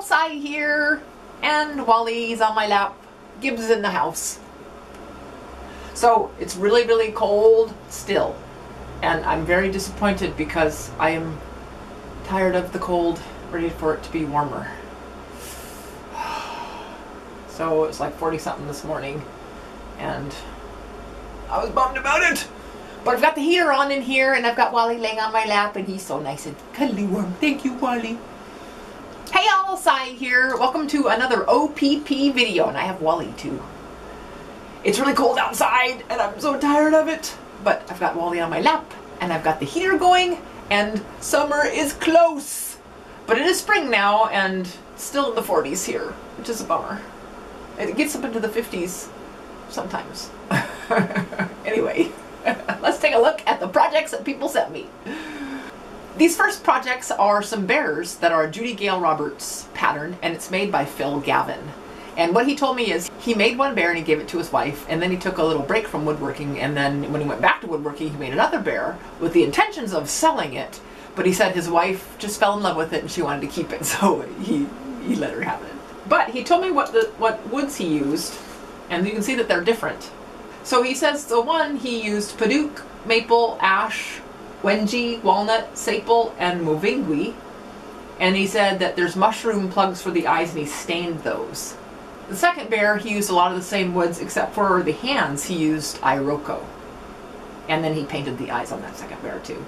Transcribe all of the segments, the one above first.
Cy here, and Wally's on my lap. Gibbs is in the house. So it's really, really cold still. And I'm very disappointed because I am tired of the cold, ready for it to be warmer. So it's like 40 something this morning and I was bummed about it. But I've got the heater on in here and I've got Wally laying on my lap and he's so nice and cuddly warm. Thank you, Wally. Hey all, Cy here. Welcome to another OPP video, and I have Wally too. It's really cold outside and I'm so tired of it, but I've got Wally on my lap and I've got the heater going and summer is close. But it is spring now and still in the 40s here, which is a bummer. It gets up into the 50s sometimes. Anyway, let's take a look at the projects that people sent me. These first projects are some bears that are a Judy Gale Roberts pattern, and it's made by Phill Gavin. And what he told me is he made one bear and he gave it to his wife, and then he took a little break from woodworking, and then when he went back to woodworking he made another bear with the intentions of selling it, but he said his wife just fell in love with it and she wanted to keep it, so he let her have it. But he told me what woods he used, and you can see that they're different. So he says the one he used padauk, maple, ash, wengie, walnut, sapele, and movingui. And he said that there's mushroom plugs for the eyes and he stained those. The second bear, he used a lot of the same woods except for the hands he used iroko. And then he painted the eyes on that second bear too.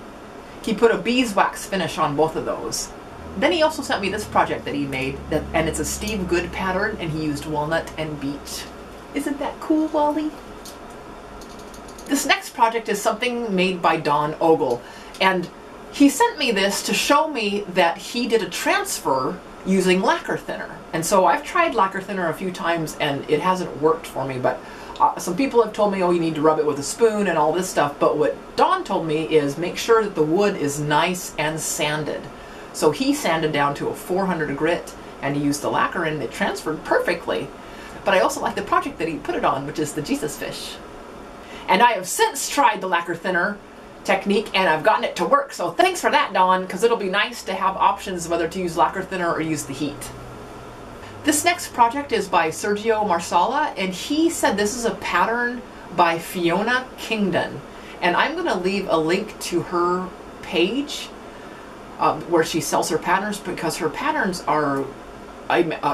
He put a beeswax finish on both of those. Then he also sent me this project that he made, and it's a Steve Good pattern, and he used walnut and beech. Isn't that cool, Wally? This next project is something made by Ogle, and he sent me this to show me that he did a transfer using lacquer thinner. And so I've tried lacquer thinner a few times and it hasn't worked for me, but some people have told me, oh, you need to rub it with a spoon and all this stuff, but what Don told me is make sure that the wood is nice and sanded. So he sanded down to a 400 grit and he used the lacquer and it transferred perfectly. But I also like the project that he put it on, which is the Jesus fish. And I have since tried the lacquer thinner technique and I've gotten it to work. So thanks for that, Don, because it'll be nice to have options whether to use lacquer thinner or use the heat. This next project is by Sergio Marsala, and he said this is a pattern by Fiona Kingdon. And I'm going to leave a link to her page where she sells her patterns, because her patterns are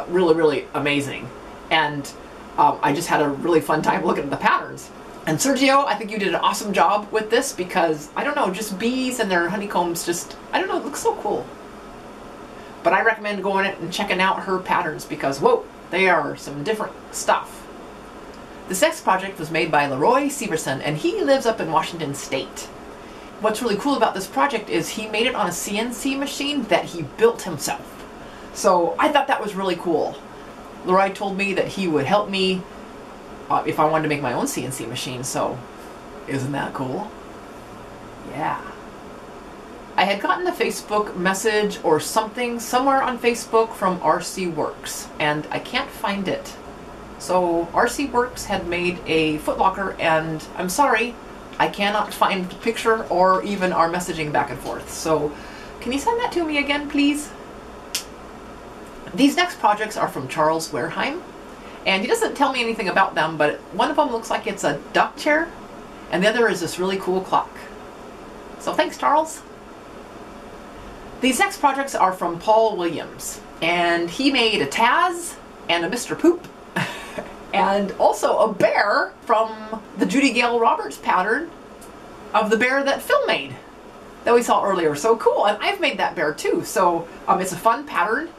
really, really amazing. And I just had a really fun time looking at the patterns. And Sergio, I think you did an awesome job with this because, I don't know, just bees and their honeycombs just, I don't know, it looks so cool. But I recommend going in and checking out her patterns because, whoa, they are some different stuff. This next project was made by LaRoy Severson, and he lives up in Washington State. What's really cool about this project is he made it on a CNC machine that he built himself. So I thought that was really cool. LaRoy told me that he would help me if I wanted to make my own CNC machine, so isn't that cool? Yeah. I had gotten a Facebook message or something somewhere on Facebook from RC Works, and I can't find it. So RC Works had made a footlocker, and I'm sorry, I cannot find the picture or even our messaging back and forth. So can you send that to me again, please? These next projects are from Charles Wehrheim. And he doesn't tell me anything about them, but one of them looks like it's a duck chair, and the other is this really cool clock. So thanks, Charles. These next projects are from Paul Williams, and he made a Taz and a Mr. Poop, and also a bear from the Judy Gale Roberts pattern of the bear that Phill made that we saw earlier. So cool, and I've made that bear too. So it's a fun pattern,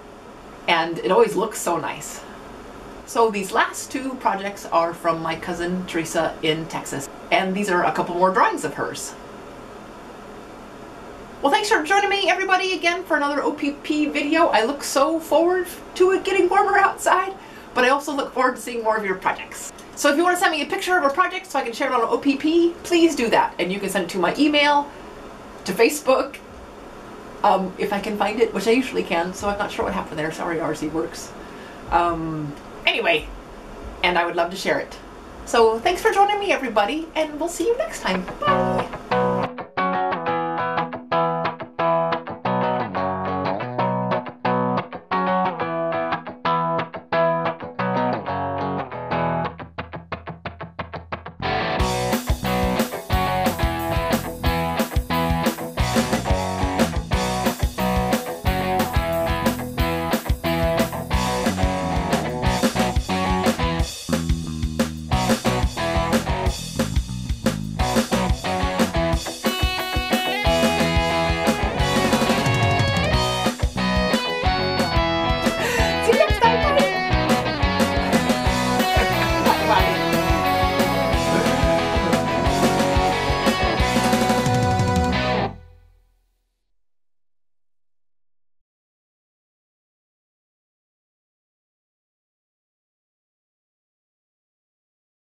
and it always looks so nice. So these last two projects are from my cousin Teresa in Texas, and these are a couple more drawings of hers. Well, thanks for joining me, everybody, again for another OPP video. I look so forward to it getting warmer outside, but I also look forward to seeing more of your projects. So if you want to send me a picture of a project so I can share it on OPP, please do that. And you can send it to my email, to Facebook, if I can find it, which I usually can, so I'm not sure what happened there. Sorry, RC Works. Anyway, and I would love to share it. So thanks for joining me, everybody, and we'll see you next time. Bye!